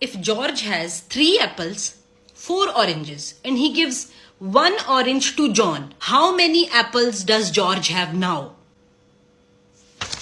If George has 3 apples, 4 oranges, and he gives 1 orange to John, how many apples does George have now?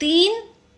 3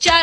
4.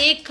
1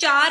4